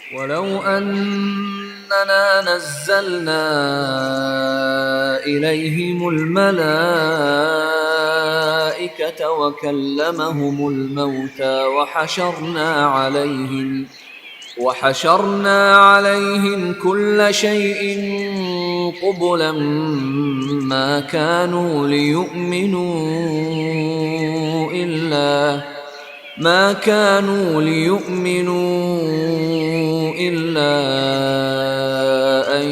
ولو أننا نزلنا إليهم الملائكة وكلمهم الموتى وحشرنا عليهم كل شيء قبلا ما كانوا ليؤمنوا إلا أن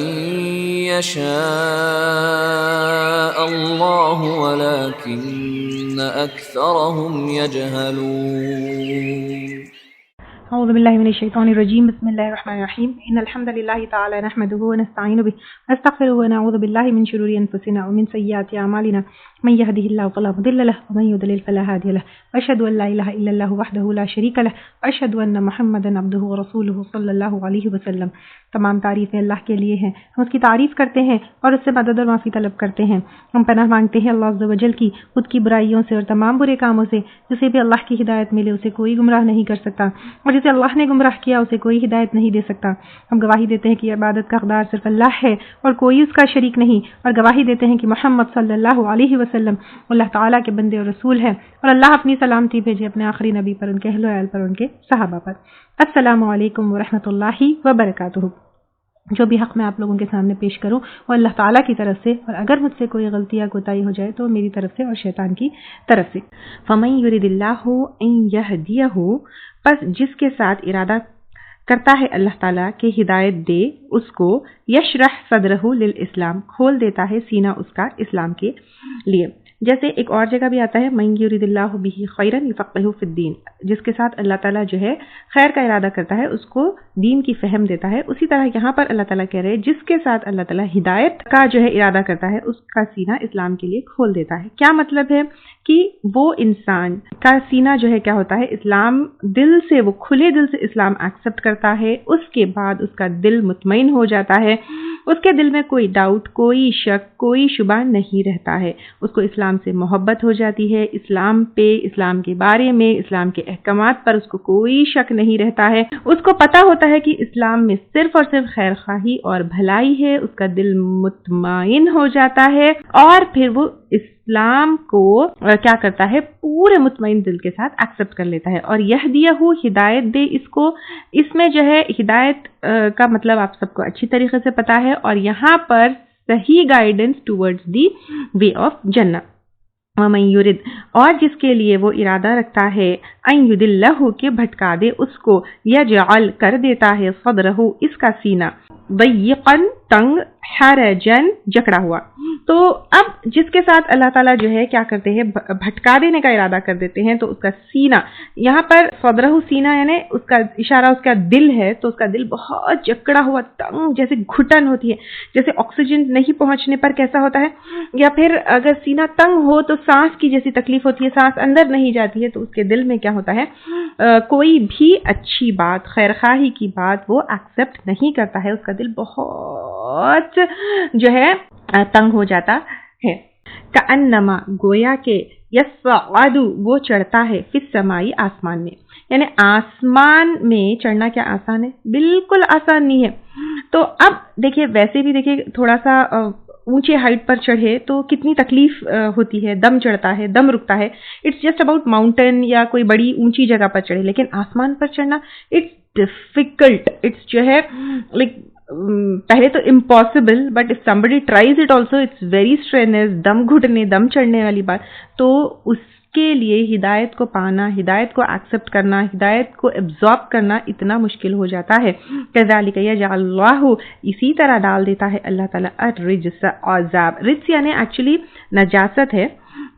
يشاء الله ولكن أكثرهم يجهلون. أعوذ بالله من الشيطان الرجيم. بسم الله الرحمن الرحيم. إن الحمد لله تعالى نحمده ونستعين به ونستغفره ونعوذ بالله من شرور أنفسنا ومن سيئات أعمالنا من يهده الله فلا مضل له ومن يضلل فلا هادي له وأشهد أن لا إله إلا الله وحده لا شريك له وأشهد أن محمدا عبده ورسوله صلی اللہ علیہ وسلم. تمام تعریفیں اللہ کے لیے ہیں. ہم اس کی تعریف کرتے ہیں اور اس سے مدد اور معافی طلب کرتے ہیں. ہم پناہ مانگتے ہیں اللہ عز و جل کی خود کی برائیوں سے اور تمام برے کاموں سے. جسے بھی اللہ کی ہدایت ملے اسے کوئی گمراہ نہیں کر سکتا اور جسے اللہ نے گمراہ کیا اسے کوئی ہدایت نہیں دے سکتا. ہم گواہی دیتے ہیں کہ عبادت کا حقدار صرف اللہ ہے اور کوئی اس کا شریک نہیں، اور گواہی دیتے ہیں کہ محمد صلی اللہ علیہ وسلم اللہ تعالیٰ کے بندے اور رسول ہیں، اور اللہ اپنی سلامتی بھیجے اپنے آخری نبی پر، ان کے اہل و عیال پر، ان کے صحابہ پر. السلام علیکم ورحمۃ اللہ وبرکاتہ. جو بھی حق میں آپ لوگوں کے سامنے پیش کروں وہ اللہ تعالیٰ کی طرف سے، اور اگر مجھ سے کوئی غلطی یا کوتاہی ہو جائے تو میری طرف سے اور شیطان کی طرف سے. فَمَن يُرِدِ اللَّهُ أَن يَهْدِيَهُ، پس جس کے ساتھ ارادہ کرتا ہے اللہ تعالیٰ کہ ہدایت دے اس کو، یشرح صدرہ للاسلام، کھول دیتا ہے سینہ اس کا اسلام کے لیے. جیسے ایک اور جگہ بھی آتا ہے من یرید اللہ بہ خیرا یفقہہ فی الدین، جس کے ساتھ اللہ تعالیٰ جو ہے خیر کا ارادہ کرتا ہے اس کو دین کی فہم دیتا ہے. اسی طرح یہاں پر اللہ تعالیٰ کہہ رہے جس کے ساتھ اللہ تعالیٰ ہدایت کا جو ہے ارادہ کرتا ہے اس کا سینہ اسلام کے لیے کھول دیتا ہے. کیا مطلب ہے کہ وہ انسان کا سینہ جو ہے کیا ہوتا ہے، اسلام دل سے، وہ کھلے دل سے اسلام ایکسپٹ کرتا ہے. اس کے بعد اس کا دل مطمئن ہو جاتا ہے، اس کے دل میں کوئی ڈاؤٹ، کوئی شک، کوئی شبہ نہیں رہتا ہے. اس کو اسلام سے محبت ہو جاتی ہے، اسلام پہ، اسلام کے بارے میں، اسلام کے احکامات پر اس کو کوئی شک نہیں رہتا ہے. اس کو پتہ ہوتا ہے کہ اسلام میں صرف اور صرف خیر خواہی اور بھلائی ہے. اس کا دل مطمئن ہو جاتا ہے اور پھر وہ اسلام کو کیا کرتا ہے، پورے مطمئن دل کے ساتھ ایکسپٹ کر لیتا ہے. اور یہدیہ، ہدایت دے اس کو. اس میں جو ہے ہدایت کا مطلب آپ سب کو اچھی طریقے سے پتا ہے، اور یہاں پر صحیح guidance towards the way of جنہ. وَمَن یرد، اور جس کے لیے وہ ارادہ رکھتا ہے، ان یضلہ، کہ بھٹکا دے اس کو، یجعل، کر دیتا ہے، صدرہ، اس کا سینہ، ضیقاً، تنگ، حرجاً، جکڑا ہوا. تو اب جس کے ساتھ اللہ تعالیٰ جو ہے کیا کرتے ہیں، بھٹکا دینے کا ارادہ کر دیتے ہیں، تو اس کا سینہ، یہاں پر صدرہ سینہ یعنی اس کا اشارہ اس کا دل ہے، تو اس کا دل بہت جکڑا ہوا، تنگ، جیسے گھٹن ہوتی ہے، جیسے آکسیجن نہیں پہنچنے پر کیسا ہوتا ہے، یا پھر اگر سینہ تنگ ہو تو سانس کی جیسی تکلیف ہوتی ہے، سانس اندر نہیں جاتی ہے. تو اس کے دل میں کیا ہوتا ہے، کوئی بھی اچھی بات، خیر خواہی کی بات وہ ایکسپٹ نہیں کرتا ہے. اس کا دل بہت جو ہے تنگ ہو جاتا ہے. کأنما، گویا کہ، یصعد، وہ چڑھتا ہے، فی السماء، آسمان میں. یعنی آسمان میں چڑھنا کیا آسان ہے؟ بالکل آسان نہیں ہے. تو اب دیکھیے، ویسے بھی دیکھیے تھوڑا سا اونچے ہائٹ پر چڑھے تو کتنی تکلیف ہوتی ہے، دم چڑھتا ہے، دم رکتا ہے. اٹس جسٹ اباؤٹ ماؤنٹین یا کوئی بڑی اونچی جگہ پر چڑھے، لیکن آسمان پر چڑھنا اٹس ڈیفیکلٹ. اٹس جو ہے لائک پہلے تو impossible, but if somebody tries it also it's very strenuous. دم گھٹنے، دم چڑھنے والی بات. تو اس کے لیے ہدایت کو پانا، ہدایت کو ایکسپٹ کرنا، ہدایت کو ایبزارب کرنا اتنا مشکل ہو جاتا ہے. کذالک یجعل اللہ، اسی طرح ڈال دیتا ہے اللہ تعالیٰ، الرجس، عذاب. رجس یعنی ایکچولی نجاست ہے.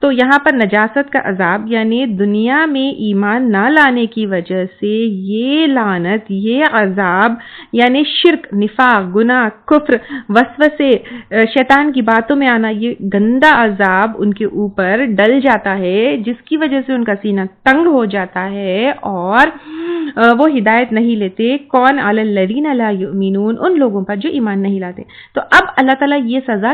تو یہاں پر نجاست کا عذاب یعنی دنیا میں ایمان نہ لانے کی وجہ سے یہ لعنت، یہ عذاب یعنی شرک، نفاق، گناہ، کفر، وسوسے، شیطان کی باتوں میں آنا، یہ گندا عذاب ان کے اوپر ڈل جاتا ہے، جس کی وجہ سے ان کا سینہ تنگ ہو جاتا ہے اور وہ ہدایت نہیں لیتے. کون؟ علی الذین لا یؤمنون، ان لوگوں پر جو ایمان نہیں لاتے. تو اب اللہ تعالیٰ یہ سزا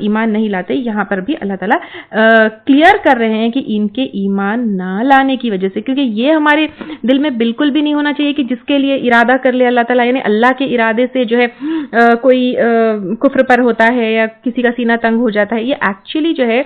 ایمان نہیں لاتے. یہاں پر بھی اللہ تعالیٰ کلیئر کر رہے ہیں کہ ان کے ایمان نہ لانے کی وجہ سے، کیونکہ یہ ہمارے دل میں بالکل بھی نہیں ہونا چاہیے کہ جس کے لیے ارادہ کر لے اللہ تعالیٰ، یعنی اللہ کے ارادے سے جو ہے کوئی کفر پر ہوتا ہے یا کسی کا سینہ تنگ ہو جاتا ہے. یہ ایکچولی جو ہے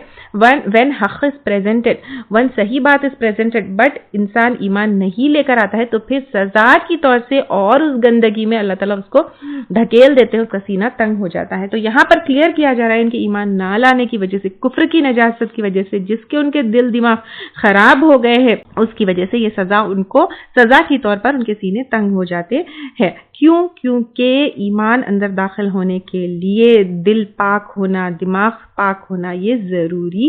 when حق is presented, when صحیح بات is presented but انسان ایمان نہیں لے کر آتا ہے تو پھر سزا کی طور سے اور اس گندگی میں اللہ تعالیٰ اس کو دھکیل دیتے ہیں، اس کا سینہ تنگ ہو جاتا ہے. تو یہاں پر کلیئر کیا جا رہا ہے ان کے ایمان نہ لانے کی وجہ سے، کفر کی نجاست کی وجہ سے، جس کے ان کے دل دماغ خراب ہو گئے ہیں، اس کی وجہ سے یہ سزا ان کو سزا کی طور پر ان کے سینے تنگ ہو جاتے ہیں. کیوں؟ کیونکہ ایمان اندر داخل ہونے کے لیے دل پاک ہونا، دماغ پاک ہونا یہ ضروری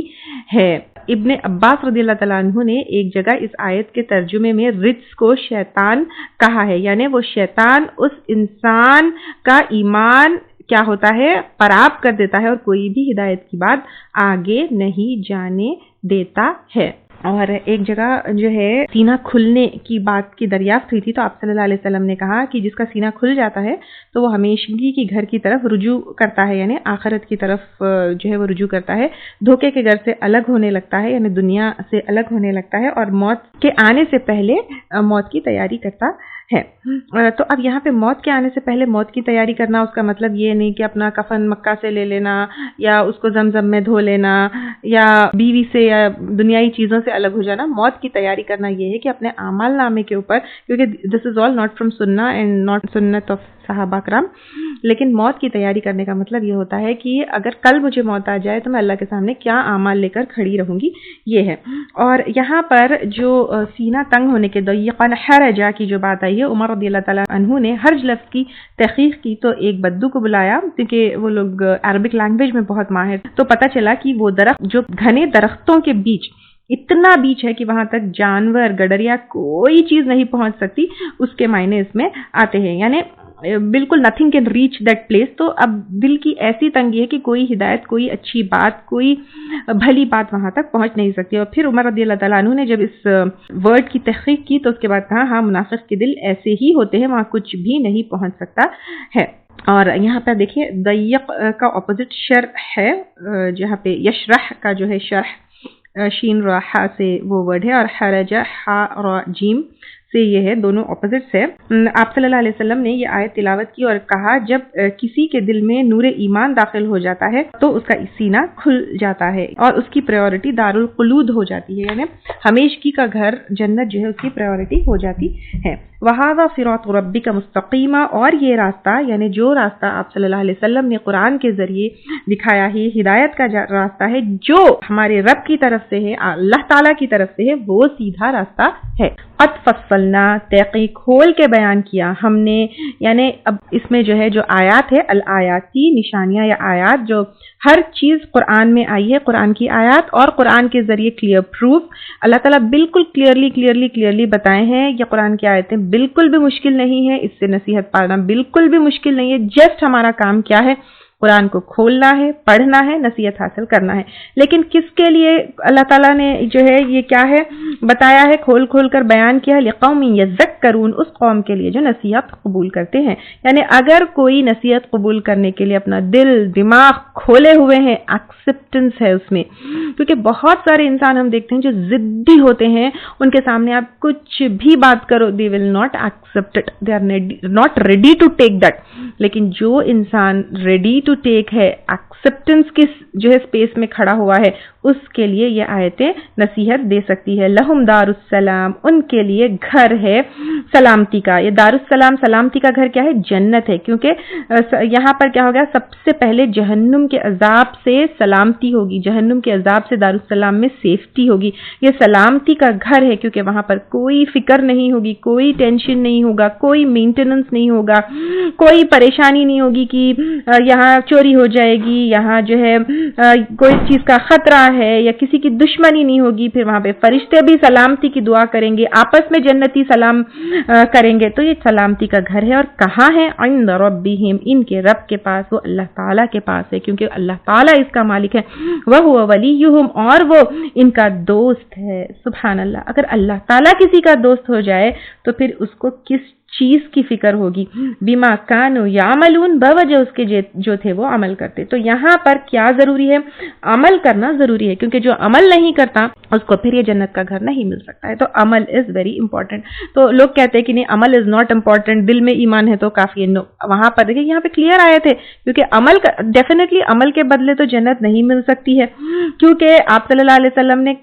ہے. ابن عباس رضی اللہ تعالیٰ عنہ نے ایک جگہ اس آیت کے ترجمے میں رجس کو شیطان کہا ہے، یعنی وہ شیطان اس انسان کا ایمان کیا ہوتا ہے، خراب کر دیتا ہے اور کوئی بھی ہدایت کی بات آگے نہیں جانے دیتا ہے. اور ایک جگہ جو ہے سینہ کھلنے کی بات کی دریافت ہوئی تھی تو آپ صلی اللہ علیہ وسلم نے کہا کہ جس کا سینہ کھل جاتا ہے تو وہ ہمیشگی کی گھر کی طرف رجوع کرتا ہے، یعنی آخرت کی طرف جو ہے وہ رجوع کرتا ہے، دھوکے کے گھر سے الگ ہونے لگتا ہے، یعنی دنیا سے الگ ہونے لگتا ہے اور موت کے آنے سے پہلے موت کی تیاری کرتا ہے. تو اب یہاں پہ موت کے آنے سے پہلے موت کی تیاری کرنا، اس کا مطلب یہ نہیں کہ اپنا کفن مکہ سے لے لینا یا اس کو زمزم میں دھو لینا یا بیوی سے یا دنیائی چیزوں سے الگ ہو جانا. موت کی تیاری کرنا یہ ہے کہ اپنے اعمال نامے کے اوپر، کیونکہ دس از آل ناٹ فرام سنہ اینڈ ناٹ سنت آف صحابہ کرام، لیکن موت کی تیاری کرنے کا مطلب یہ ہوتا ہے کہ اگر کل مجھے موت آ جائے تو میں اللہ کے سامنے کیا اعمال لے کر کھڑی رہوں گی، یہ ہے. اور یہاں پر جو سینہ تنگ ہونے کے ضیقا حرجا کی جو بات آئی ہے، عمر رضی اللہ تعالیٰ عنہ نے حرج لفظ کی تحقیق کی تو ایک بدو کو بلایا، کیونکہ وہ لوگ عربک لینگویج میں بہت ماہر، تو پتہ چلا کہ وہ درخت جو گھنے درختوں کے بیچ اتنا بیچ ہے کہ وہاں تک جانور، گڈریا کوئی چیز نہیں پہنچ سکتی، اس کے معنی اس میں آتے ہیں، یعنی بالکل nothing can reach that place. تو اب دل کی ایسی تنگی ہے کہ کوئی ہدایت، کوئی اچھی بات، کوئی بھلی بات وہاں تک پہنچ نہیں سکتی. اور پھر عمر رضی اللہ تعالیٰ عنہ نے جب اس ورڈ کی تحقیق کی تو اس کے بعد کہا ہاں منافق کے دل ایسے ہی ہوتے ہیں، وہاں کچھ بھی نہیں پہنچ سکتا ہے. اور یہاں پہ دیکھیے ضیق کا اپوزٹ شرح ہے، جہاں پہ یشرح کا جو ہے شرح شین راحہ سے وہ ورڈ ہے، اور حرج ہا را جیم سے یہ ہے، دونوں اپوزٹس ہے. آپ صلی اللہ علیہ وسلم نے یہ آیت تلاوت کی اور کہا جب کسی کے دل میں نور ایمان داخل ہو جاتا ہے تو اس کا سینہ کھل جاتا ہے اور اس کی پریورٹی دارالخلود ہو جاتی ہے، یعنی ہمیشگی کا گھر جنت جو ہے اس کی پریورٹی ہو جاتی ہے. وَهَذَا صِرَاطُ رَبِّكَ مُسْتَقِيمًا، اور یہ راستہ یعنی جو راستہ آپ صلی اللہ علیہ وسلم نے قرآن کے ذریعے دکھایا ہے، ہدایت کا راستہ ہے جو ہمارے رب کی طرف سے ہے، اللہ تعالیٰ کی طرف سے ہے، وہ سیدھا راستہ ہے. قد فصلنا، تحقیق کھول کے بیان کیا ہم نے، یعنی اب اس میں جو ہے جو آیات ہے الآیاتی نشانیاں یا آیات، جو ہر چیز قرآن میں آئی ہے، قرآن کی آیات اور قرآن کے ذریعے کلیئر پروف اللہ تعالیٰ بالکل کلیئرلی بتائے ہیں. یہ قرآن کی آیتیں بالکل بھی مشکل نہیں ہے، اس سے نصیحت پانا بالکل بھی مشکل نہیں ہے. جسٹ ہمارا کام کیا ہے، قرآن کو کھولنا ہے، پڑھنا ہے، نصیحت حاصل کرنا ہے. لیکن کس کے لیے اللہ تعالیٰ نے جو ہے یہ کیا ہے بتایا ہے، کھول کر بیان کیا ہے، لقوم یذکرون، اس قوم کے لیے جو نصیحت قبول کرتے ہیں. یعنی اگر کوئی نصیحت قبول کرنے کے لیے اپنا دل دماغ کھولے ہوئے ہیں، ایکسپٹنس ہے اس میں، کیونکہ بہت سارے انسان ہم دیکھتے ہیں جو ضدی ہوتے ہیں، ان کے سامنے آپ کچھ بھی بات کرو they will not accept it, they are not ready to take that. لیکن جو انسان ریڈی ٹو ٹیک ہے، ایکسپٹنس کی جو ہے اسپیس میں کھڑا ہوا ہے، اس کے لیے یہ آیتیں نصیحت دے سکتی ہے. لہم دار السلام، ان کے لیے گھر ہے سلامتی کا. یہ دار السلام سلامتی کا گھر کیا ہے؟ جنت ہے، کیونکہ یہاں پر کیا ہوگا، سب سے پہلے جہنم کے عذاب سے سلامتی ہوگی، جہنم کے عذاب سے دار السلام میں سیفٹی ہوگی. یہ سلامتی کا گھر ہے کیونکہ وہاں پر کوئی فکر نہیں ہوگی، کوئی ٹینشن نہیں ہوگا، کوئی مینٹیننس نہیں ہوگا، کوئی پریشانی نہیں ہوگی کہ یہاں چوری ہو جائے گی، یہاں جو ہے کوئی چیز کا خطرہ ہے یا کسی کی دشمنی نہیں ہوگی. پھر وہاں پہ فرشتے بھی سلامتی کی دعا کریں گے، آپس میں جنتی سلام کریں گے. تو یہ سلامتی کا گھر ہے. اور کہاں ہے؟ عند ربہم، ان کے رب کے پاس، وہ اللہ تعالیٰ کے پاس ہے، کیونکہ اللہ تعالیٰ اس کا مالک ہے. وَهُوَ وَلِيُّهُمْ، اور وہ ان کا دوست ہے. سبحان اللہ، اگر اللہ تعالیٰ کسی کا دوست ہو جائے تو پھر اس کو کس چیز کی فکر ہوگی؟ بما کانوا یعملون، بوجہ اس کے جو تھے وہ عمل کرتے. تو یہاں پر کیا ضروری ہے؟ عمل کرنا ضروری ہے, کیونکہ جو عمل نہیں کرتا اس کو پھر یہ جنت کا گھر نہیں مل سکتا ہے. تو عمل از ویری امپورٹنٹ. تو لوگ کہتے ہیں کہ نہیں عمل از ناٹ امپورٹنٹ, دل میں ایمان ہے تو کافی ہے. وہاں پر دیکھیں یہاں پہ کلیئر آئے تھے, کیونکہ عمل ڈیفینیٹلی عمل کے بدلے تو جنت نہیں مل سکتی ہے, کیونکہ آپ صلی اللہ علیہ وسلم نے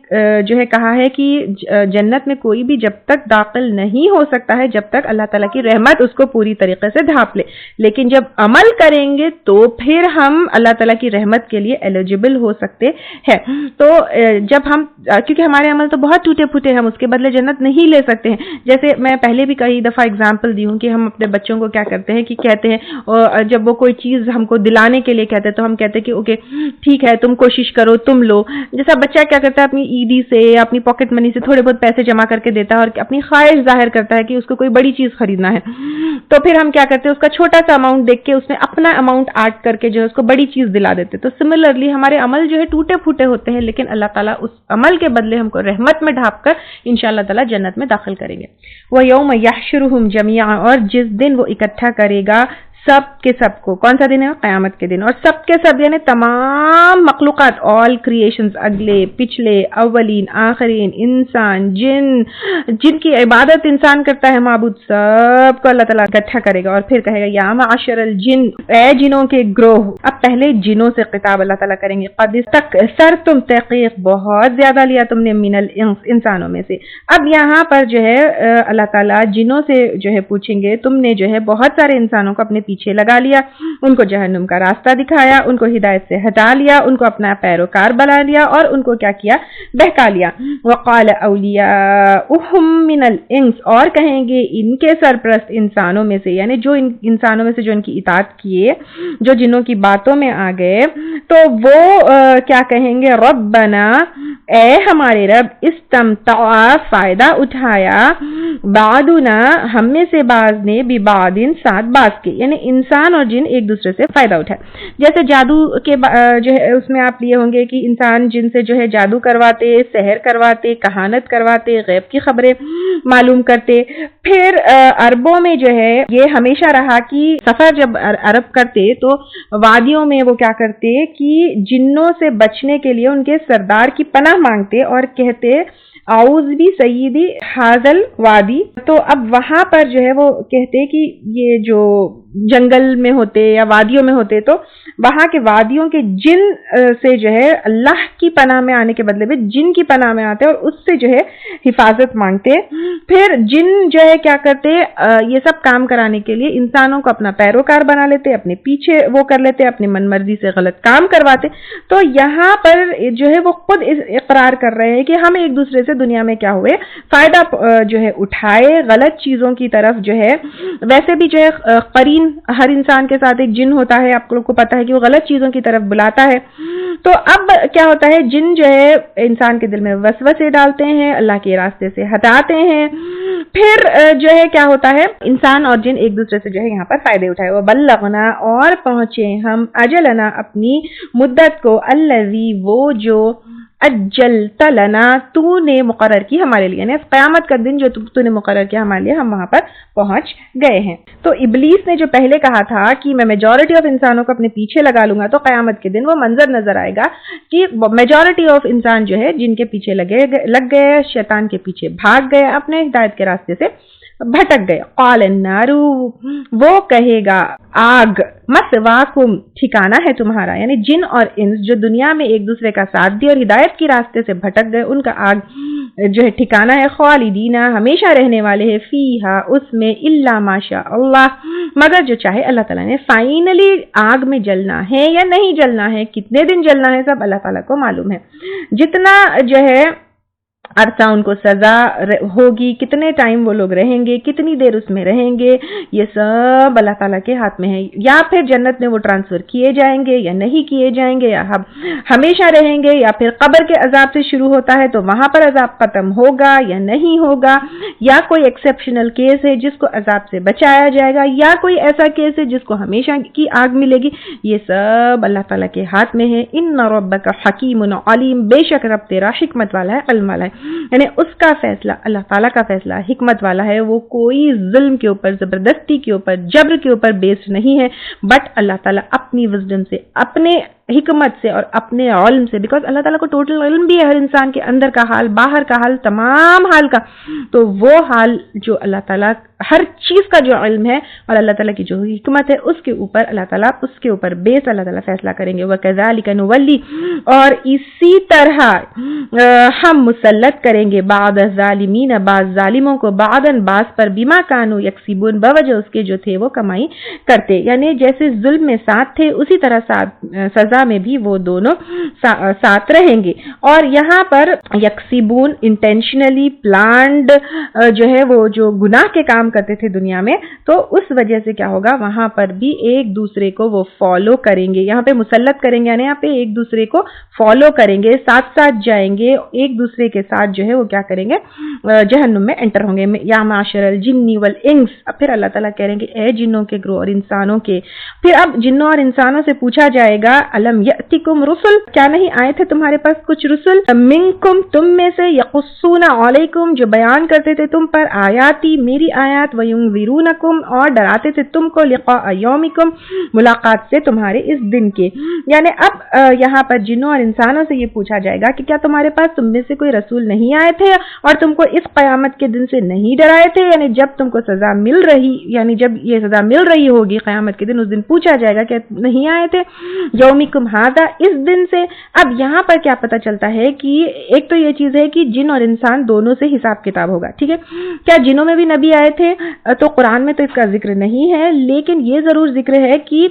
جو ہے کہا ہے کہ جنت میں کوئی بھی جب تک داخل نہیں ہو سکتا ہے جب تک اللہ تعالیٰ کی رحمت اس کو پوری طریقے سے ڈھانپ لے, لیکن جب عمل کریں گے تو پھر ہم اللہ تعالیٰ کی رحمت کے لیے ایلیجیبل ہو سکتے ہیں. تو جب ہم, کیونکہ ہمارے عمل تو بہت ٹوٹے پھوٹے, ہم اس کے بدلے جنت نہیں لے سکتے ہیں. جیسے میں پہلے بھی کئی دفعہ اگزامپل دی ہوں کہ ہم اپنے بچوں کو کیا کرتے ہیں کہ کہتے ہیں جب وہ کوئی چیز ہم کو دلانے کے لیے کہتے ہیں تو ہم کہتے ہیں کہ اوکے ٹھیک ہے تم کوشش کرو تم لو. جیسا بچہ کیا کرتا ہے اپنی عیدی سے اپنی پاکٹ منی سے تھوڑے بہت پیسے جمع کر کے دیتا ہے اور اپنی خواہش ظاہر کرتا ہے کہ اس کو کوئی بڑی چیز خریدنا ہے, تو پھر ہم کیا کرتے ہیں اس کا چھوٹا سا اماؤنٹ دیکھ کے اس میں اپنا اماؤنٹ ایڈ کر کے جو ہے اس کو بڑی چیز دلا دیتے. تو سملرلی ہمارے عمل جو ہے ٹوٹے پھوٹے ہوتے ہیں, لیکن اللہ تعالیٰ اس عمل کے بدلے ہم کو رحمت میں ڈھانپ کر انشاءاللہ تعالیٰ جنت میں داخل کریں گے. وَيَوْمَ يَحْشُرُهُمْ جَمِيعًا, اور جس دن وہ اکٹھا کرے گا سب کے سب کو. کون سا دن ہے؟ قیامت کے دن. اور سب کے سب یعنی تمام مخلوقات, آل کریشنز, اگلے پچھلے اولین آخرین, انسان جن, جن کی عبادت انسان کرتا ہے معبود, سب کو اللہ تعالیٰ اکٹھا کرے گا اور پھر کہے گا یا معشر الجن, اے جنوں کے گروہ. اب پہلے جنوں سے خطاب اللہ تعالیٰ کریں گے, قد استکثرتم, تحقیق بہت زیادہ لیا تم نے, من الانس, انسانوں میں سے. اب یہاں پر جو ہے اللہ تعالیٰ جنوں سے جو ہے پوچھیں گے تم نے جو ہے بہت سارے انسانوں کو اپنے پیچھے لگا لیا, ان کو جہنم کا راستہ دکھایا, ان کو ہدایت سے ہٹا لیا, ان کو اپنا پیروکار بنا لیا اور ان کو کیا کیا؟ بہکا لیا. وقال اولیاؤہم من الانس, اور کہیں گے ان کے سرپرست انسانوں میں سے, یعنی جو انسانوں میں سے جو ان کی اطاعت کیے, جو جنوں کی باتوں میں آ گئے, تو وہ کیا کہیں گے؟ ربنا, اے ہمارے رب, استمتع, فائدہ اٹھایا, بعدنا, ہم میں سے بعض نے, ببعض, ساتھ بعض کے, یعنی انسان اور جن ایک دوسرے سے فائدہ اٹھائے. جیسے جادو کے جو ہے اس میں آپ لیے ہوں گے کہ انسان جن سے جو ہے جادو کرواتے, سحر کرواتے, کہانت کرواتے, غیب کی خبریں معلوم کرتے. پھر عربوں میں جو ہے یہ ہمیشہ رہا کہ سفر جب عرب کرتے تو وادیوں میں وہ کیا کرتے کہ جنوں سے بچنے کے لیے ان کے سردار کی پناہ مانگتے اور کہتے اعوذ بھی سیدی حاضل وادی. تو اب وہاں پر جو ہے وہ کہتے کہ یہ جو جنگل میں ہوتے یا وادیوں میں ہوتے تو وہاں کے وادیوں کے جن سے جو ہے اللہ کی پناہ میں آنے کے بدلے میں جن کی پناہ میں آتے اور اس سے جو ہے حفاظت مانگتے. پھر جن جو ہے کیا کرتے, یہ سب کام کرانے کے لیے انسانوں کو اپنا پیروکار بنا لیتے, اپنے پیچھے وہ کر لیتے, اپنی من مرضی سے غلط کام کرواتے. تو یہاں پر جو ہے وہ خود اقرار کر رہے ہیں کہ ہم ایک دوسرے سے دنیا میں کیا ہوئے فائدہ جو ہے اٹھائے, غلط چیزوں کی طرف جو ہے. ویسے بھی جو ہے قرین ہر انسان کے ساتھ ایک جن ہوتا ہے, آپ لوگ کو پتا ہے کہ وہ غلط چیزوں کی طرف بلاتا ہے. تو اب کیا ہوتا ہے, جن جو ہے انسان کے دل میں وسوسے ڈالتے ہیں, اللہ کے راستے سے ہٹاتے ہیں. پھر جو ہے کیا ہوتا ہے, انسان اور جن ایک دوسرے سے جو ہے یہاں پر فائدے اٹھائے. وبلغنا, اور پہنچے ہم, اجلنا, اپنی مدت کو, الذی, وہ جو, اجلت لنا, تو نے مقرر کی ہمارے لیے, یعنی قیامت کا دن جو تو نے مقرر کیا ہمارے لیے, ہم وہاں پر پہنچ گئے ہیں. تو ابلیس نے جو پہلے کہا تھا کہ میں میجورٹی آف انسانوں کو اپنے پیچھے لگا لوں گا, تو قیامت کے دن وہ منظر نظر آئے گا کہ میجورٹی آف انسان جو ہے جن کے پیچھے لگ گئے, شیطان کے پیچھے بھاگ گئے, اپنے ہدایت کے راستے سے بھٹک گئے. قال النار, وہ کہے گا آگ, مثواکم, ٹھکانہ ہے تمہارا, یعنی جن اور انس جو دنیا میں ایک دوسرے کا ساتھ دی اور ہدایت کی راستے سے بھٹک گئے, ان کا آگ جو ہے ٹھکانہ ہے. خالدین, ہمیشہ رہنے والے ہیں, فیہا, اس میں, الا ماشاء اللہ, مگر جو چاہے اللہ تعالیٰ نے. فائنلی آگ میں جلنا ہے یا نہیں جلنا ہے, کتنے دن جلنا ہے, سب اللہ تعالیٰ کو معلوم ہے. جتنا جو ہے عرصہ ان کو سزا ہوگی, کتنے ٹائم وہ لوگ رہیں گے, کتنی دیر اس میں رہیں گے, یہ سب اللہ تعالیٰ کے ہاتھ میں ہے. یا پھر جنت میں وہ ٹرانسفر کیے جائیں گے یا نہیں کیے جائیں گے, یا ہمیشہ رہیں گے, یا پھر قبر کے عذاب سے شروع ہوتا ہے تو وہاں پر عذاب ختم ہوگا یا نہیں ہوگا, یا کوئی ایکسیپشنل کیس ہے جس کو عذاب سے بچایا جائے گا, یا کوئی ایسا کیس ہے جس کو ہمیشہ کی آگ ملے گی, یہ سب اللہ تعالیٰ کے ہاتھ میں ہے. ان ربک حکیم علیم, بے شک رب تیرا حکمت والا ہے, علم والا ہے. یعنی اس کا فیصلہ اللہ تعالیٰ کا فیصلہ حکمت والا ہے، وہ کوئی ظلم کے اوپر، زبردستی کے اوپر، جبر کے اوپر بیسڈ نہیں ہے، بٹ اللہ تعالیٰ اپنی وزڈم سے، اپنے حکمت سے اور اپنے علم سے، بیکاز اللہ تعالیٰ کو ٹوٹل علم بھی ہے ہر انسان کے اندر کا حال، باہر کا حال، تمام حال کا، تو وہ حال جو اللہ تعالیٰ ہر چیز کا جو علم ہے اور اللہ تعالیٰ کی جو حکمت ہے اس کے اوپر اللہ تعالیٰ اس کے اوپر بیس اللہ تعالیٰ فیصلہ کریں گے۔ وَكَذَلِكَ نُوَلِّي، اور اسی طرح ہم مسلط کریں گے بعض الظالمین، بعض ظالموں کو، بعضاً بعض پر، بما کانوا یکسبون، بوجہ اس کے جو تھے وہ کمائی کرتے، یعنی جیسے ظلم میں ساتھ تھے اسی طرح سزا میں بھی وہ دونوں ساتھ رہیں گے۔ اور یہاں پر یکسبون انٹینشنلی پلانڈ جو ہے وہ جو گناہ کے کام کرتے تھے دنیا میں، تو اس وجہ سے کیا ہوگا وہاں پر بھی ایک دوسرے کو وہ فالو کریں گے، یہاں پہ مسلط کریں گے یعنی یہاں پہ ایک دوسرے کو فالو کریں گے، ساتھ ساتھ جائیں گے، ایک دوسرے کے ساتھ جو ہے وہ کیا کریں گے جہنم میں انٹر ہوں گے۔ یا معاشر الجن والانس، اب پھر اللہ تعالیٰ کہہ رہے ہیں کہ اے جنوں کے گروہ اور انسانوں کے، پھر اب جنوں اور انسانوں سے پوچھا جائے گا الم یأتکم رسل، کیا نہیں آئے تھے تمہارے پاس کچھ رسل، منکم تم میں سے، یقصون علیکم جو بیان کرتے تھے تم پر آیاتی میری آیات، وینذرونکم اور ڈراتے تھے تم کو لقاء یومکم ملاقات سے تمہارے اس دن کے، یعنی اب یہاں پر جنوں اور انسانوں سے یہ پوچھا جائے گا کہ کیا تمہارے پاس تم میں سے کوئی رسول نہیں آئے تھے اور تم کو اس قیامت کے دن سے نہیں ڈرائے تھے، یعنی جب تم کو سزا مل رہی، یعنی جب یہ سزا مل رہی ہوگی قیامت کے دن، اس دن پوچھا جائے گا کہ نہیں آئے تھے یومکم ھذا، اس دن سے۔ اب یہاں پر کیا پتہ چلتا ہے کہ ایک تو یہ چیز ہے کہ جن اور انسان دونوں سے حساب کتاب ہوگا، ٹھیک ہے، کیا جنوں میں بھی نبی آئے تھے تو قرآن میں تو اس کا ذکر نہیں ہے، لیکن یہ ضرور ذکر ہے کہ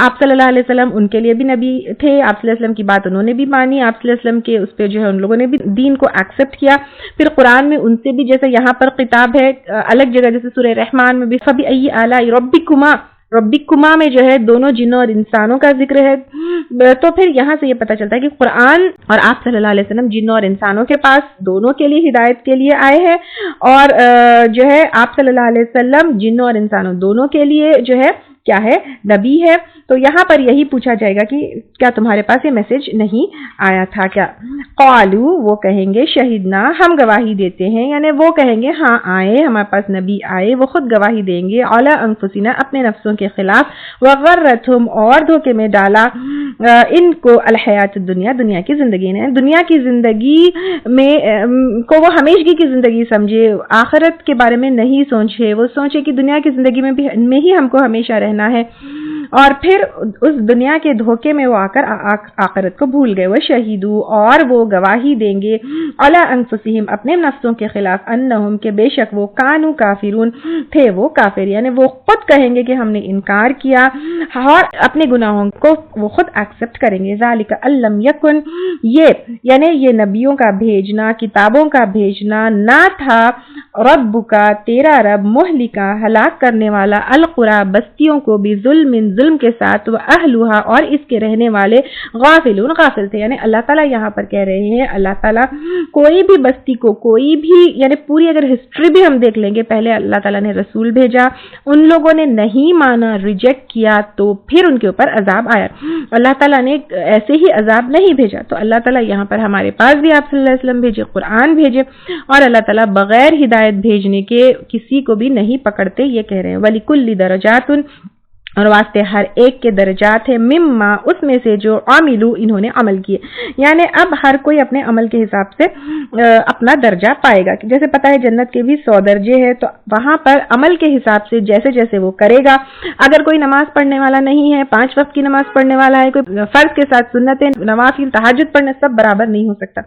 آپ صلی اللہ علیہ وسلم ان کے لیے بھی نبی تھے، آپ صلی اللہ علیہ وسلم کی بات انہوں نے بھی مانی، آپ صلی اللہ علیہ وسلم کے اس پہ جو ہے ان لوگوں نے بھی دین کو ایکسپٹ کیا، پھر قرآن میں ان سے بھی جیسے یہاں پر خطاب ہے الگ جگہ جیسے سورہ رحمان میں بھی فبأي آلاء ربکما میں جو ہے دونوں جنوں اور انسانوں کا ذکر ہے، تو پھر یہاں سے یہ پتہ چلتا ہے کہ قرآن اور آپ صلی اللہ علیہ وسلم جنوں اور انسانوں کے پاس دونوں کے لیے ہدایت کے لیے آئے ہیں، اور جو ہے آپ صلی اللہ علیہ وسلم جنوں اور انسانوں دونوں کے لیے جو ہے کیا ہے نبی ہے۔ تو یہاں پر یہی پوچھا جائے گا کہ کیا تمہارے پاس یہ میسج نہیں آیا تھا کیا؟ قالو وہ کہیں گے شہدنا ہم گواہی دیتے ہیں، یعنی وہ کہیں گے ہاں آئے، ہمارے پاس نبی آئے، وہ خود گواہی دیں گے علی انفسنا اپنے نفسوں کے خلاف، وغرتہم اور دھوکے میں ڈالا ان کو الحیات الدنیا دنیا کی زندگی نے، دنیا کی زندگی میں کو وہ ہمیشگی کی زندگی سمجھے، آخرت کے بارے میں نہیں سوچے، وہ سوچے کہ دنیا کی زندگی میں ہی ہم کو ہمیشہ رہنا ہے، اور پھر اس دنیا کے دھوکے میں وہ آ کر آخرت کو بھول گئے۔ وہ شہیدو اور وہ گواہی دیں گے علی انفسہم اپنے نفسوں کے خلاف، انہم کہ بے شک وہ کانوا کافرون تھے وہ کافر، یعنی وہ خود کہیں گے کہ ہم نے انکار کیا اور اپنے گناہوں کو وہ خود ایکسپٹ کریں گے۔ ذالک الم یکن، یعنی یہ نبیوں کا بھیجنا، کتابوں کا بھیجنا نہ تھا، ربک تیرا رب مہلکا ہلاک کرنے والا، القری بستیوں کو، بظلم ظلم کے ساتھ، واہلھا اور اس کے رہنے والے، غافلون غافل تھے، یعنی اللہ تعالیٰ یہاں پر کہہ رہے ہیں اللہ تعالیٰ کوئی بھی بستی کو، کوئی بھی یعنی پوری اگر ہسٹری بھی ہم دیکھ لیں گے، پہلے اللہ تعالیٰ نے رسول بھیجا، ان لوگوں نے نہیں مانا، ریجیکٹ کیا، تو پھر ان کے اوپر عذاب آیا، اللہ تعالیٰ نے ایسے ہی عذاب نہیں بھیجا، تو اللہ تعالیٰ یہاں پر ہمارے پاس بھی آپ صلی اللہ علیہ وسلم بھیجے، قرآن بھیجے، اور اللہ تعالیٰ بغیر ہدایت بھیجنے کے کسی کو بھی نہیں پکڑتے، یہ کہہ رہے ہیں وَلِكُلِّ دَرَجَاتٌ اور واسطے ہر ایک کے درجات ہیں، مما اس میں سے جو عاملو انہوں نے عمل کیے، یعنی اب ہر کوئی اپنے عمل کے حساب سے اپنا درجہ پائے گا، جیسے پتہ ہے جنت کے بھی 100 درجے ہیں، تو وہاں پر عمل کے حساب سے جیسے جیسے وہ کرے گا، اگر کوئی نماز پڑھنے والا نہیں ہے، 5 وقت کی نماز پڑھنے والا ہے، کوئی فرض کے ساتھ سنتیں، نوافل، تہجد پڑھنے، سب برابر نہیں ہو سکتا،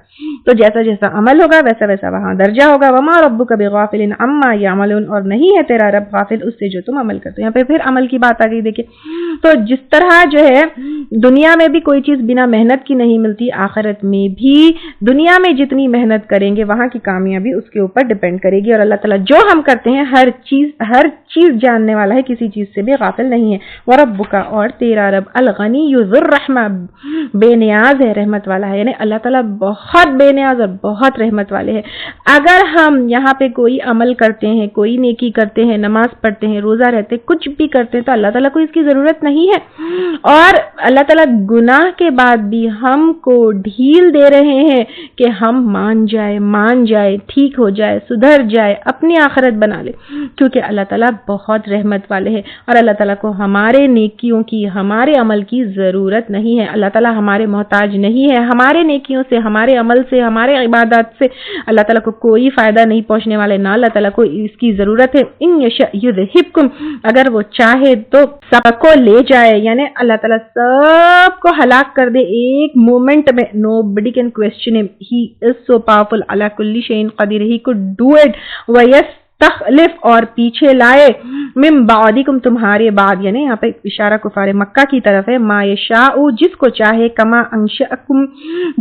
تو جیسا جیسا عمل ہوگا ویسا ویسا وہاں درجہ ہوگا۔ وما ربک بغافل عما یعملون اور نہیں ہے تیرا رب غافل اس سے جو تم عمل کرتے ہیں، یہاں پھر عمل کی بات آ گئی۔ دیکھیں تو جس طرح جو ہے دنیا میں بھی کوئی چیز بنا محنت کی نہیں ملتی، آخرت میں بھی دنیا میں جتنی محنت کریں گے وہاں کی کامیابی اس کے اوپر ڈیپینڈ کرے گی، اور اللہ تعالیٰ جو ہم کرتے ہیں ہر چیز جاننے والا ہے، کسی چیز سے بھی غافل نہیں ہے۔ وربک اور تیرا رب الغنی ذو الرحمہ بے نیاز ہے، رحمت والا ہے، یعنی اللہ تعالیٰ بہت بے نیاز اور بہت رحمت والے ہیں۔ اگر ہم یہاں پہ کوئی عمل کرتے ہیں، کوئی نیکی کرتے ہیں، نماز پڑھتے ہیں، روزہ رہتے ہیں، کچھ بھی کرتے ہیں، تو اللہ تعالیٰ تعالیٰ کو اس کی ضرورت نہیں ہے، اور اللہ تعالیٰ گناہ کے بعد بھی ہم کو ڈھیل دے رہے ہیں کہ ہم مان جائے، ٹھیک ہو جائے، سدھر جائے، اپنی آخرت بنا لے، کیونکہ اللہ تعالیٰ بہت رحمت والے ہیں اور اللہ تعالیٰ کو ہمارے نیکیوں کی، ہمارے عمل کی ضرورت نہیں ہے۔ اللہ تعالیٰ ہمارے محتاج نہیں ہے، ہمارے نیکیوں سے، ہمارے عمل سے، ہمارے عبادات سے اللہ تعالیٰ کو کوئی فائدہ نہیں پہنچنے والے، نہ اللہ تعالیٰ کو اس کی ضرورت ہے۔ ان یشاء یذھبکم، اگر وہ چاہے تو سب کو لے جائے، یعنی اللہ تعالیٰ سب کو ہلاک کر دے ایک مومنٹ میں۔ Nobody can question him. He is so powerful. علی کل شیء قدیر. He could do it. وَيَسْتَخْلِفْ، اور پیچھے لائے، من بعدکم، تمہارے بعد، یعنی یہاں پہ اشارہ کفار مکہ کی طرف ہے، ما یشاء، جس کو چاہے، کما انشأکم،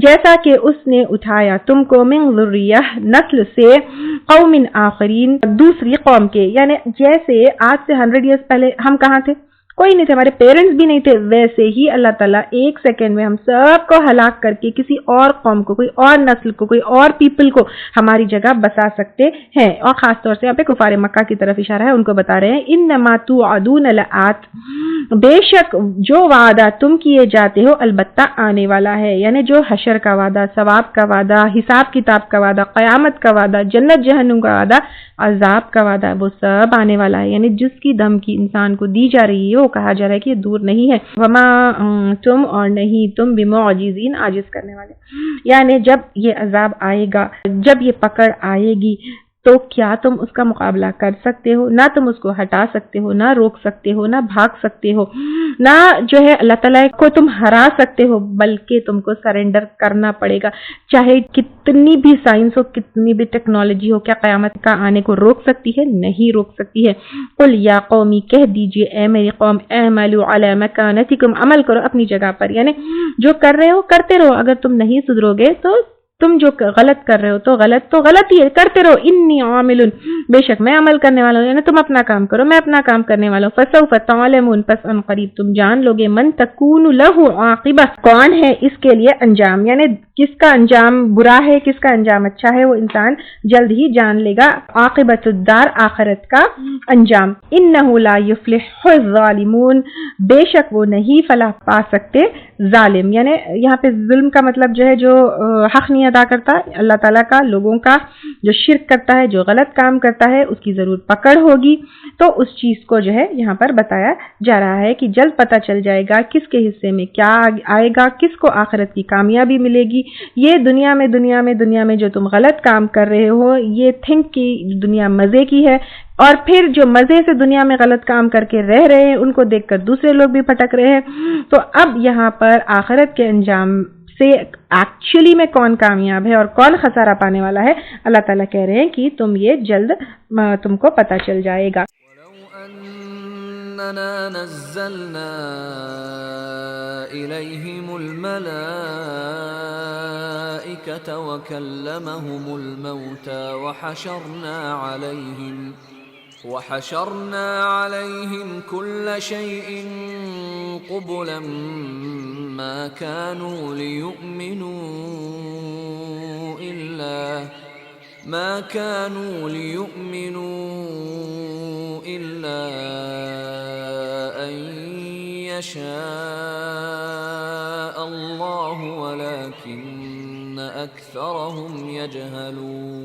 جیسا کہ اس نے اٹھایا تم کو، من ذریہ، نسل سے، قوم آخرین، دوسری قوم کے، یعنی جیسے آج سے 100 ایئرز پہلے ہم کہاں تھے؟ کوئی نہیں تھے، ہمارے پیرنٹس بھی نہیں تھے، ویسے ہی اللہ تعالیٰ ایک سیکنڈ میں ہم سب کو ہلاک کر کے کسی اور قوم کو، کوئی اور نسل کو، کوئی اور پیپل کو ہماری جگہ بسا سکتے ہیں۔ اور خاص طور سے یہاں پہ کفار مکہ کی طرف اشارہ ہے، ان کو بتا رہے ہیں انما توعدون لآت، بے شک جو وعدہ تم کیے جاتے ہو البتہ آنے والا ہے، یعنی جو حشر کا وعدہ، ثواب کا وعدہ، حساب کتاب کا وعدہ، قیامت کا وعدہ، جنت جہنم کا وعدہ، عذاب کا وعدہ، وہ سب آنے والا ہے، یعنی جس کی دھمکی انسان کو دی جا رہی ہے وہ کہا جا رہا ہے کہ یہ دور نہیں ہے۔ وما تم، اور نہیں تم، بمعجزین، عاجز کرنے والے، یعنی جب یہ عذاب آئے گا، جب یہ پکڑ آئے گی تو کیا تم اس کا مقابلہ کر سکتے ہو؟ نہ تم اس کو ہٹا سکتے ہو، نہ روک سکتے ہو، نہ بھاگ سکتے ہو، نہ جو ہے اللہ تعالیٰ کو تم ہرا سکتے ہو، بلکہ تم کو سرنڈر کرنا پڑے گا۔ چاہے کتنی بھی سائنس ہو، کتنی بھی ٹیکنالوجی ہو، کیا قیامت کا آنے کو روک سکتی ہے؟ نہیں روک سکتی ہے۔ قل یا قومی، کہہ دیجئے اے میری قوم، اعملوا علی مکانتکم، عمل کرو اپنی جگہ پر، یعنی جو کر رہے ہو کرتے رہو، اگر تم نہیں سدھرو گے تو تم جو غلط کر رہے ہو تو غلط ہی ہے، کرتے رہو، انی عامل، بے شک میں عمل کرنے والا ہوں، یعنی تم اپنا کام کرو، میں اپنا کام کرنے والا ہوں۔ فسوف تعلمون، پس ان قریب تم جان لوگے، من تکون لہ عاقبہ، کون ہے اس کے لیے انجام، یعنی کس کا انجام برا ہے، کس کا انجام اچھا ہے، وہ انسان جلد ہی جان لے گا۔ عاقبۃ الدار، آخرت کا انجام۔ انہ لا یفلح الظالمون، بے شک وہ نہیں فلاح پا سکتے ظالم، یعنی یہاں پہ ظلم کا مطلب جو ہے جو حق نہیں ادا کرتا اللہ تعالیٰ کا، لوگوں کا، جو شرک کرتا ہے، جو غلط کام کرتا ہے، اس کی ضرور پکڑ ہوگی۔ تو اس چیز کو جو ہے یہاں پر بتایا جا رہا ہے کہ جلد پتہ چل جائے گا کس کے حصے میں کیا آئے گا، کس کو آخرت کی کامیابی ملے گی۔ یہ دنیا میں جو تم غلط کام کر رہے ہو، یہ تھنک کی دنیا مزے کی ہے، اور پھر جو مزے سے دنیا میں غلط کام کر کے رہ رہے ہیں ان کو دیکھ کر دوسرے لوگ بھی پھٹک رہے ہیں۔ تو اب یہاں پر آخرت کے انجام سے ایکچولی میں کون کامیاب ہے اور کون خسارہ پانے والا ہے، اللہ تعالیٰ کہہ رہے ہیں کہ تم یہ جلد تم کو پتہ چل جائے گا۔ أننا نزلنا إليهم الملائكة وكلمهم الموتى وحشرنا عليهم كل شيء قبلا ما كانوا ليؤمنوا إلا أن يشاء الله ولكن أكثرهم يجهلون۔